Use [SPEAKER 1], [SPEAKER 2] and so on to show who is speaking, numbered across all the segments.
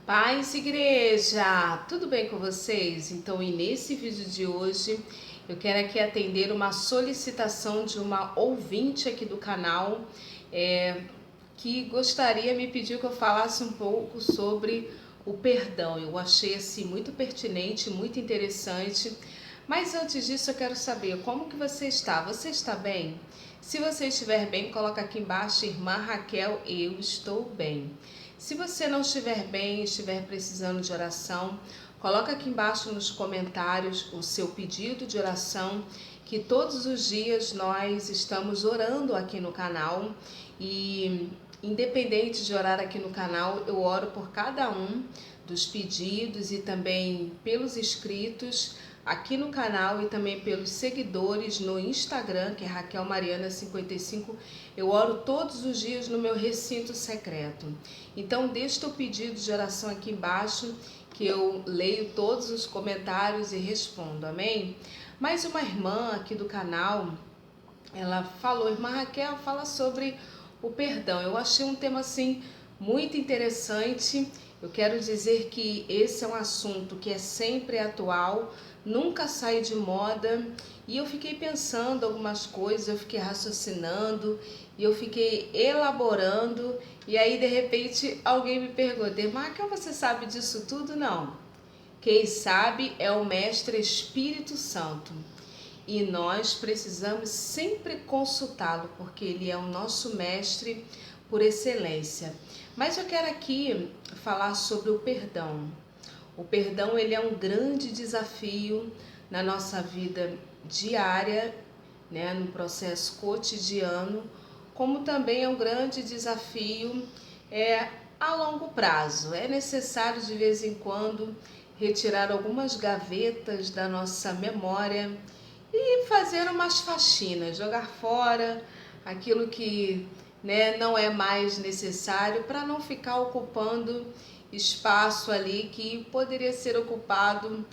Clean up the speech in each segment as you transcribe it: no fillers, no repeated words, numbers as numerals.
[SPEAKER 1] Paz, igreja! Tudo bem com vocês? Então, e nesse vídeo de hoje, eu quero aqui atender uma solicitação de uma ouvinte aqui do canal, que me pediu que eu falasse um pouco sobre o perdão. Eu achei assim muito pertinente, muito interessante. Mas antes disso, eu quero saber como que você está? Você está bem? Se você estiver bem, coloca aqui embaixo, irmã Raquel, eu estou bem. Se você não estiver bem, estiver precisando de oração, coloca aqui embaixo nos comentários o seu pedido de oração, que todos os dias nós estamos orando aqui no canal e independente de orar aqui no canal, eu oro por cada um dos pedidos e também pelos inscritos aqui no canal e também pelos seguidores no Instagram, que é Raquel Mariana 55. Eu oro todos os dias no meu recinto secreto. Então deixa o pedido de oração aqui embaixo, que eu leio todos os comentários e respondo, amém? Mais uma irmã aqui do canal, ela falou, irmã Raquel, fala sobre o perdão. Eu achei um tema assim muito interessante. Eu quero dizer que esse é um assunto que é sempre atual, nunca sai de moda, e eu fiquei pensando algumas coisas, eu fiquei raciocinando e eu fiquei elaborando, e aí de repente alguém me pergunta, irmã Raquel, você sabe disso tudo? Não. Quem sabe é o Mestre Espírito Santo. E nós precisamos sempre consultá-lo, porque ele é o nosso mestre por excelência. Mas eu quero aqui falar sobre o perdão. O perdão, ele é um grande desafio na nossa vida diária, né, no processo cotidiano, como também é um grande desafio a longo prazo. É necessário de vez em quando retirar algumas gavetas da nossa memória e fazer umas faxinas, jogar fora aquilo que, né, não é mais necessário, para não ficar ocupando espaço ali que poderia ser ocupado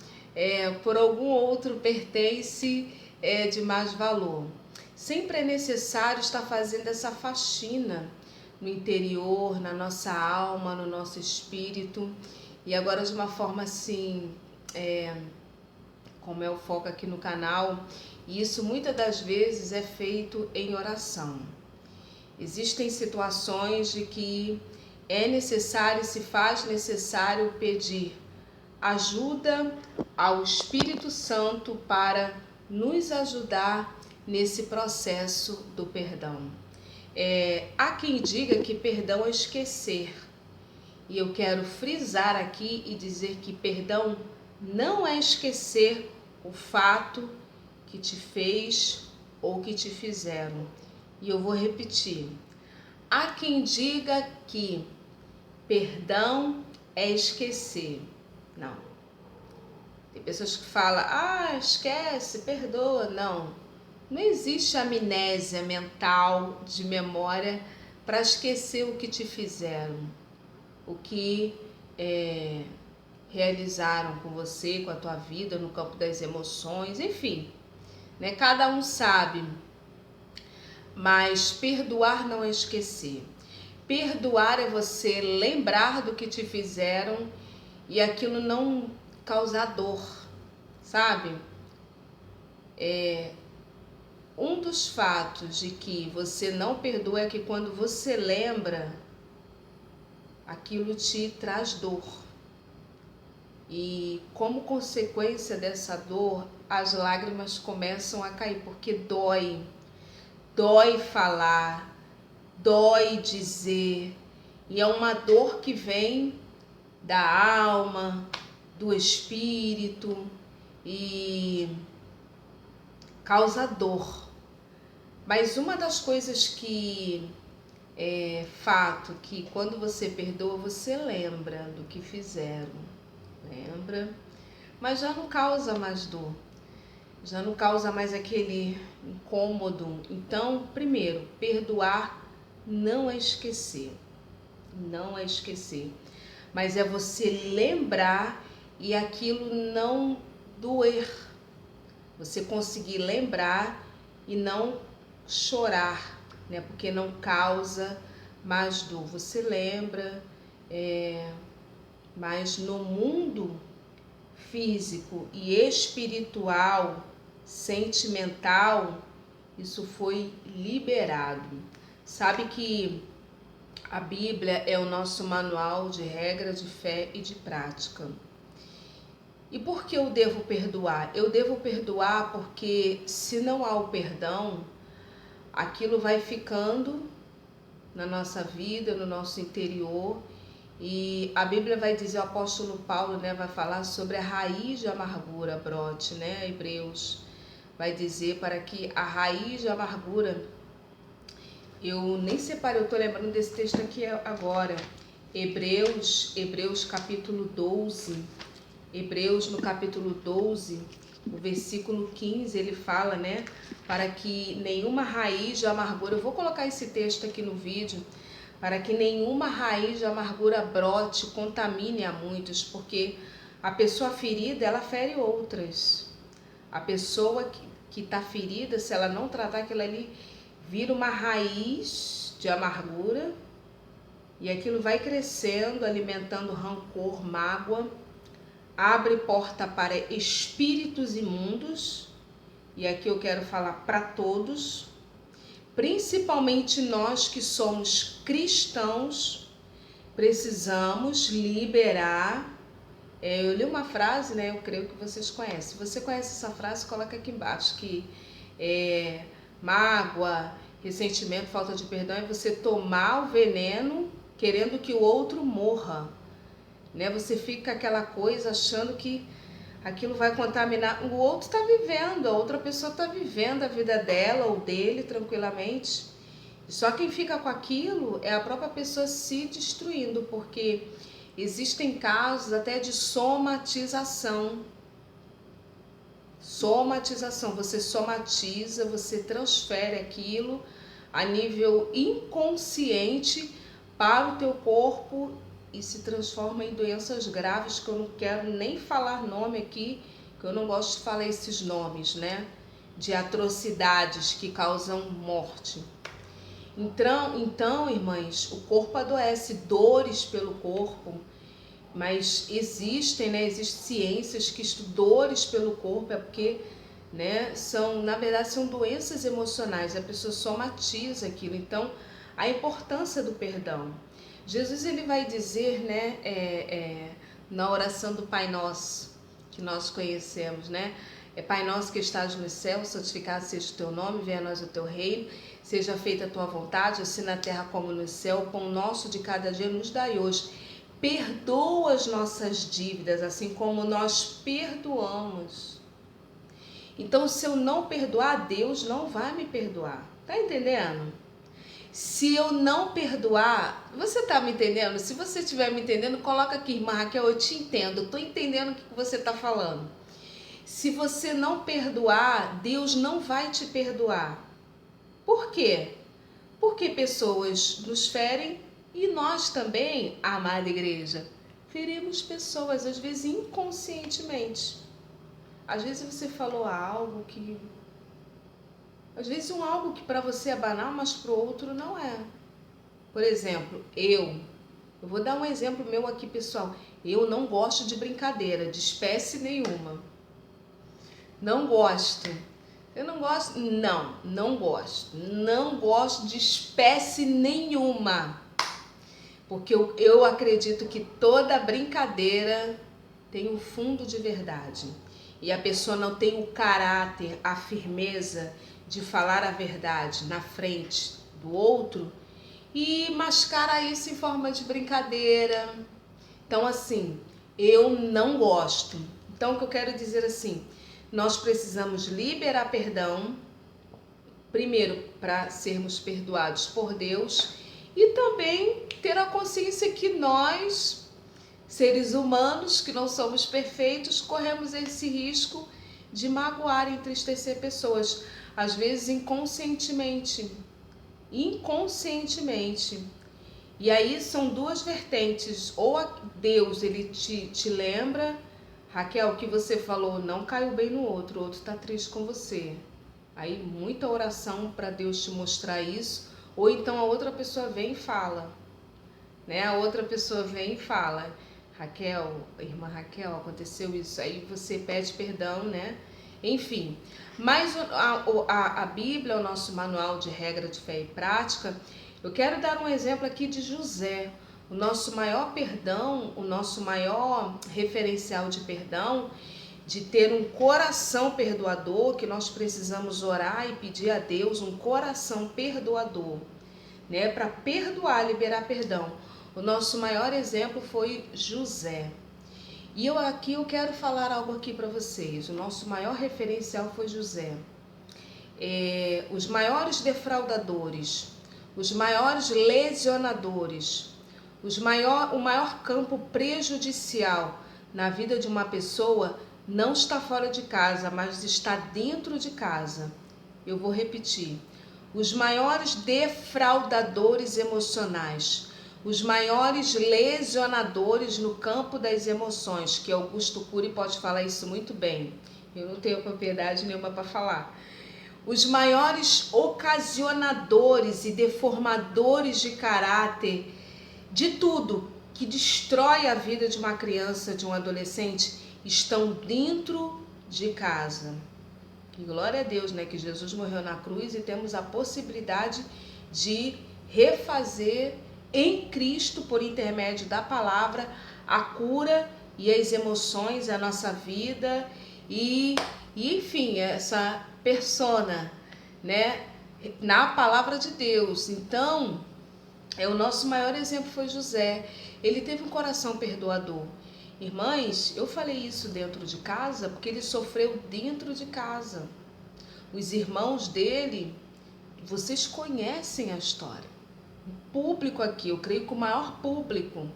[SPEAKER 1] por algum outro pertence de mais valor. Sempre é necessário estar fazendo essa faxina no interior, na nossa alma, no nosso espírito, e agora de uma forma assim, como é o foco aqui no canal, e isso muitas das vezes é feito em oração. Existem situações de que é necessário, se faz necessário pedir ajuda ao Espírito Santo para nos ajudar nesse processo do perdão. Há quem diga que perdão é esquecer, e eu quero frisar aqui e dizer que perdão não é esquecer o fato que te fez ou que te fizeram. E eu vou repetir. Há quem diga que perdão é esquecer. Não. Tem pessoas que falam, esquece, perdoa. Não. Não existe amnésia mental de memória para esquecer o que te fizeram, o que realizaram com você, com a tua vida, no campo das emoções, enfim, né? Cada um sabe, mas perdoar não é esquecer. Perdoar é você lembrar do que te fizeram e aquilo não causar dor, sabe? Um dos fatos de que você não perdoa é que quando você lembra, aquilo te traz dor. E como consequência dessa dor, as lágrimas começam a cair, porque dói. Dói falar, dói dizer. E é uma dor que vem da alma, do espírito e causa dor. Mas uma das coisas que é fato, que quando você perdoa, você lembra do que fizeram. Lembra? Mas já não causa mais dor. Já não causa mais aquele incômodo. Então, primeiro, perdoar não é esquecer. Não é esquecer. Mas é você lembrar e aquilo não doer. Você conseguir lembrar e não chorar, né? Porque não causa mais dor. Você lembra, mas no mundo físico e espiritual, sentimental, isso foi liberado. Sabe que a Bíblia é o nosso manual de regra, de fé e de prática. E por que eu devo perdoar? Eu devo perdoar porque se não há o perdão, aquilo vai ficando na nossa vida, no nosso interior. E a Bíblia vai dizer, o apóstolo Paulo, né, vai falar sobre a raiz de amargura, brote, né? Hebreus vai dizer para que a raiz de amargura, eu nem separei, eu estou lembrando desse texto aqui agora, Hebreus capítulo 12, Hebreus no capítulo 12, o versículo 15, ele fala, né, para que nenhuma raiz de amargura, eu vou colocar esse texto aqui no vídeo, para que nenhuma raiz de amargura brote, contamine a muitos, porque a pessoa ferida, ela fere outras. A pessoa que está ferida, se ela não tratar aquilo ali, vira uma raiz de amargura e aquilo vai crescendo, alimentando rancor, mágoa, abre porta para espíritos imundos, e aqui eu quero falar para todos, principalmente nós que somos cristãos, precisamos liberar. Eu li uma frase, né? Eu creio que vocês conhecem. Se você conhece essa frase, coloca aqui embaixo, que mágoa, ressentimento, falta de perdão é você tomar o veneno querendo que o outro morra, né? Você fica aquela coisa achando que aquilo vai contaminar. O outro está vivendo, a outra pessoa está vivendo a vida dela ou dele tranquilamente. Só quem fica com aquilo é a própria pessoa se destruindo, porque existem casos até de somatização. Somatização, você somatiza, você transfere aquilo a nível inconsciente para o teu corpo e se transforma em doenças graves, que eu não quero nem falar nome aqui, que eu não gosto de falar esses nomes, né? De atrocidades que causam morte. Então, irmãs, o corpo adoece, dores pelo corpo, mas existem, né? Existem ciências que estudam dores pelo corpo, é porque, né? Na verdade, são doenças emocionais, a pessoa somatiza aquilo. Então, a importância do perdão. Jesus, ele vai dizer, né? Na oração do Pai Nosso, que nós conhecemos, né? Pai nosso que estás no céu, santificado seja o teu nome, venha a nós o teu reino, seja feita a tua vontade, assim na terra como no céu. O pão nosso de cada dia nos dai hoje. Perdoa as nossas dívidas, assim como nós perdoamos. Então, se eu não perdoar, Deus não vai me perdoar. Tá entendendo? Se eu não perdoar, você tá me entendendo? Se você estiver me entendendo, coloca aqui, irmã Raquel, eu te entendo, eu tô entendendo o que você tá falando. Se você não perdoar, Deus não vai te perdoar. Por quê? Porque pessoas nos ferem e nós também, amada igreja, ferimos pessoas, às vezes inconscientemente. Às vezes você falou algo que... Às vezes algo que para você é banal, mas para o outro não é. Por exemplo, eu vou dar um exemplo meu aqui, pessoal. Eu não gosto de brincadeira, de espécie nenhuma. Não gosto. Eu não gosto, não gosto. Não gosto de espécie nenhuma. Porque eu acredito que toda brincadeira tem um fundo de verdade. E a pessoa não tem o caráter, a firmeza de falar a verdade na frente do outro e mascara isso em forma de brincadeira. Então, assim, eu não gosto. Então, o que eu quero dizer assim... Nós precisamos liberar perdão, primeiro para sermos perdoados por Deus e também ter a consciência que nós, seres humanos, que não somos perfeitos, corremos esse risco de magoar e entristecer pessoas, às vezes inconscientemente. E aí são duas vertentes, ou Deus ele te lembra... Raquel, o que você falou não caiu bem no outro, o outro está triste com você. Aí muita oração para Deus te mostrar isso, ou então a outra pessoa vem e fala, né? A outra pessoa vem e fala, Raquel, irmã Raquel, aconteceu isso, aí você pede perdão, né? Enfim, mas a Bíblia é o nosso manual de regra de fé e prática. Eu quero dar um exemplo aqui de José. O nosso maior perdão, o nosso maior referencial de perdão, de ter um coração perdoador, que nós precisamos orar e pedir a Deus um coração perdoador, né? Para perdoar, liberar perdão. O nosso maior exemplo foi José. E eu quero falar algo aqui para vocês. O nosso maior referencial foi José. Os maiores defraudadores, os maiores lesionadores, o maior campo prejudicial na vida de uma pessoa não está fora de casa, mas está dentro de casa. Eu vou repetir. Os maiores defraudadores emocionais, os maiores lesionadores no campo das emoções, que Augusto Cury pode falar isso muito bem. Eu não tenho propriedade nenhuma para falar. Os maiores ocasionadores e deformadores de caráter, de tudo que destrói a vida de uma criança, de um adolescente, estão dentro de casa. E glória a Deus, né, que Jesus morreu na cruz e temos a possibilidade de refazer em Cristo, por intermédio da palavra, a cura e as emoções, a nossa vida e enfim, essa persona, né, na palavra de Deus. Então, o nosso maior exemplo foi José. Ele teve um coração perdoador. Irmãs, eu falei isso dentro de casa porque ele sofreu dentro de casa. Os irmãos dele, vocês conhecem a história. O público aqui, eu creio que o maior público,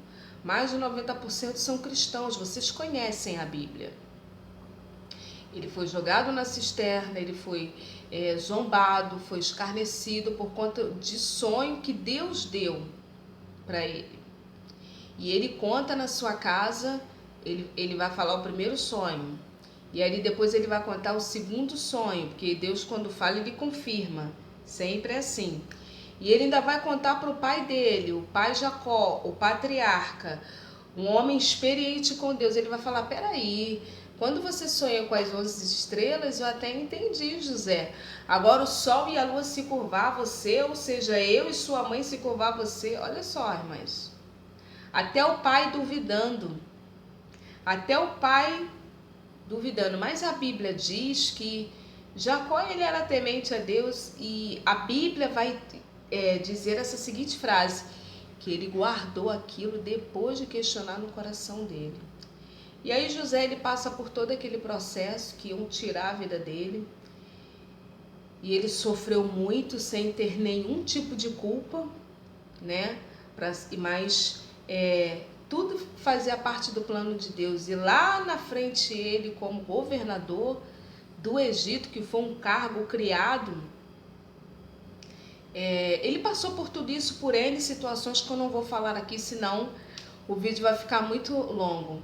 [SPEAKER 1] mais de 90% são cristãos, vocês conhecem a Bíblia. Ele foi jogado na cisterna, ele foi zombado, foi escarnecido por conta de sonho que Deus deu para ele. E ele conta na sua casa, ele vai falar o primeiro sonho. E aí depois ele vai contar o segundo sonho, porque Deus quando fala ele confirma, sempre é assim. E ele ainda vai contar para o pai dele, o pai Jacó, o patriarca, um homem experiente com Deus. Ele vai falar, peraí, quando você sonha com as 11 estrelas, eu até entendi, José. Agora o sol e a lua se curvar a você, ou seja, eu e sua mãe se curvar a você. Olha só, irmãs. Até o pai duvidando. Até o pai duvidando. Mas a Bíblia diz que Jacó ele era temente a Deus e a Bíblia vai dizer essa seguinte frase, que ele guardou aquilo depois de questionar no coração dele. E aí José ele passa por todo aquele processo que iam tirar a vida dele. E ele sofreu muito sem ter nenhum tipo de culpa, né? Mas tudo fazia parte do plano de Deus. E lá na frente ele, como governador do Egito, que foi um cargo criado, ele passou por tudo isso, por N situações que eu não vou falar aqui, senão o vídeo vai ficar muito longo.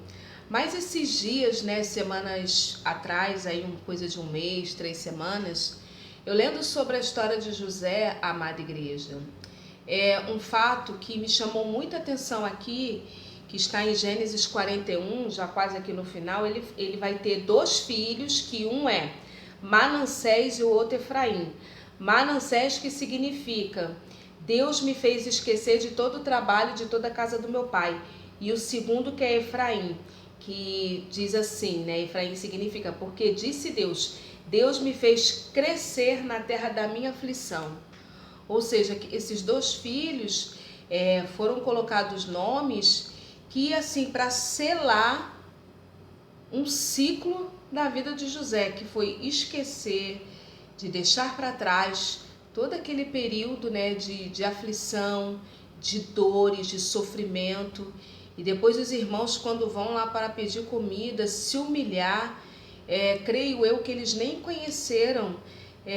[SPEAKER 1] Mas esses dias, né, semanas atrás, aí coisa de 1 mês, 3 semanas, eu lendo sobre a história de José, amada igreja, um fato que me chamou muita atenção aqui, que está em Gênesis 41, já quase aqui no final. Ele vai ter 2 filhos, que um é Manassés e o outro Efraim. Manassés, que significa Deus me fez esquecer de todo o trabalho de toda a casa do meu pai. E o segundo, que é Efraim, que diz assim, né? Efraim significa porque disse Deus, Deus me fez crescer na terra da minha aflição. Ou seja, que esses 2 filhos foram colocados nomes que, assim, para selar um ciclo da vida de José, que foi esquecer, de deixar para trás todo aquele período, né, de aflição, de dores, de sofrimento. E depois os irmãos, quando vão lá para pedir comida, se humilhar, creio eu que eles nem conheceram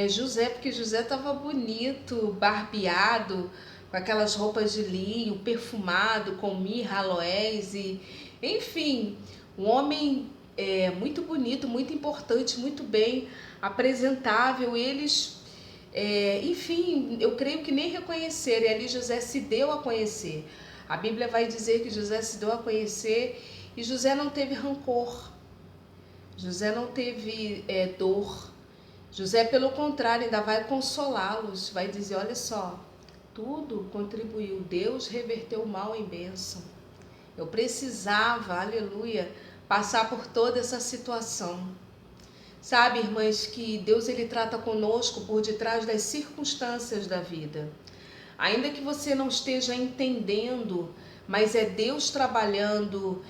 [SPEAKER 1] José, porque José estava bonito, barbeado, com aquelas roupas de linho, perfumado, com mirra, aloés, e enfim, um homem muito bonito, muito importante, muito bem apresentável. Eles, enfim, eu creio que nem reconheceram, e ali José se deu a conhecer. A Bíblia vai dizer que José se deu a conhecer e José não teve rancor, José não teve dor. José, pelo contrário, ainda vai consolá-los, vai dizer, olha só, tudo contribuiu, Deus reverteu o mal em bênção. Eu precisava, aleluia, passar por toda essa situação. Sabe, irmãs, que Deus ele trata conosco por detrás das circunstâncias da vida. Ainda que você não esteja entendendo, mas é Deus trabalhando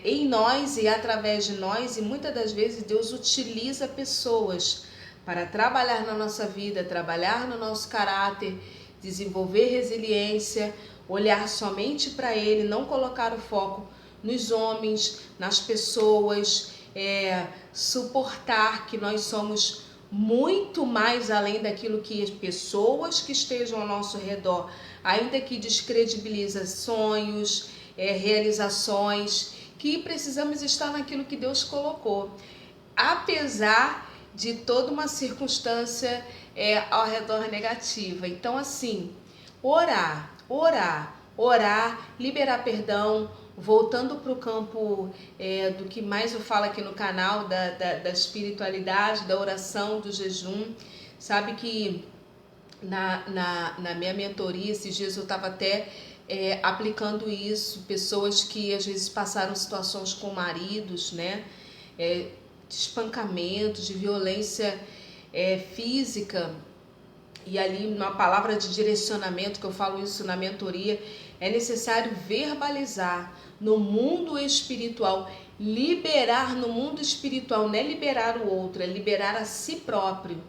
[SPEAKER 1] em nós e através de nós, e muitas das vezes Deus utiliza pessoas para trabalhar na nossa vida, trabalhar no nosso caráter, desenvolver resiliência, olhar somente para Ele, não colocar o foco nos homens, nas pessoas, suportar que nós somos muito mais além daquilo que as pessoas que estejam ao nosso redor, ainda que descredibiliza sonhos, realizações, que precisamos estar naquilo que Deus colocou, apesar de toda uma circunstância ao redor negativa. Então, assim, orar, liberar perdão, voltando para o campo do que mais eu falo aqui no canal, da espiritualidade, da oração, do jejum. Sabe que na minha mentoria, esses dias eu estava até aplicando isso, pessoas que às vezes passaram situações com maridos, né? De espancamento, de violência física, e ali uma palavra de direcionamento, que eu falo isso na mentoria, é necessário verbalizar no mundo espiritual, liberar no mundo espiritual, não é liberar o outro, é liberar a si próprio.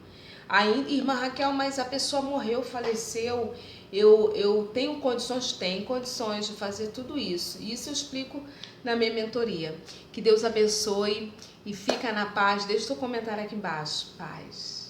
[SPEAKER 1] Aí, irmã Raquel, mas a pessoa morreu, faleceu, eu tenho condições? Tenho condições de fazer tudo isso. Isso eu explico na minha mentoria. Que Deus abençoe e fica na paz. Deixa o seu comentário aqui embaixo. Paz.